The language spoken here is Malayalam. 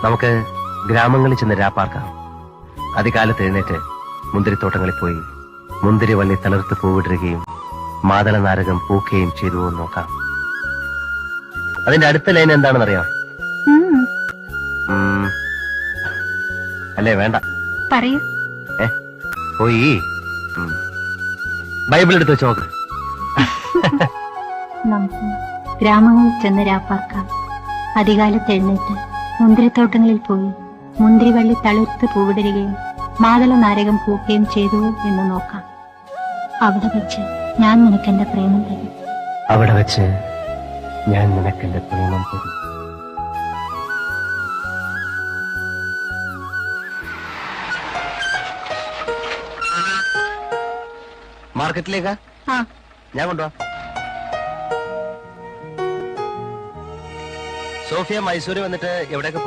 നമുക്ക് ഗ്രാമങ്ങളിൽ ചെന്ന് രാപ്പാർക്കാം. അതികാലത്ത് എഴുന്നേറ്റ് മുന്തിരിത്തോട്ടങ്ങളിൽ പോയി മുന്തിരി വള്ളി തളർത്ത് പൂവിടുകയും മാതള നാരകം പൂക്കുകയും ചെയ്തു എന്ന് നോക്കാം. അതിന്റെ അടുത്ത ലൈൻ എന്താണെന്നറിയാം? അല്ലേ വേണ്ട, പറയൂ. പോയി ബൈബിൾ എടുത്ത് വെച്ച് നോക്ക്. നമുക്ക് ഗ്രാമങ്ങളിൽ ചെന്ന് രാപ്പാർക്കാം. അതികാലത്ത് എഴുന്നേറ്റ് മുന്തിരിത്തോട്ടങ്ങളിൽ പോയി മുന്തിരിവള്ളി തളിർത്ത് പൂവിടരുകയും മാതള നാരകം പൂക്കുകയും ചെയ്തു എന്ന് നോക്കാം. അവിടെ വെച്ച് ഞാൻ നിനക്കെന്റെ പ്രേമം തരും. അവിടെ വെച്ച് ഞാൻ നിനക്കെന്റെ പ്രേമം തരും. മാർക്കറ്റിലേക്കാ? ഞാൻ കൊണ്ടുപോവാ. സോഫിയ മൈസൂര് വന്നിട്ട് എവിടെയൊക്കെ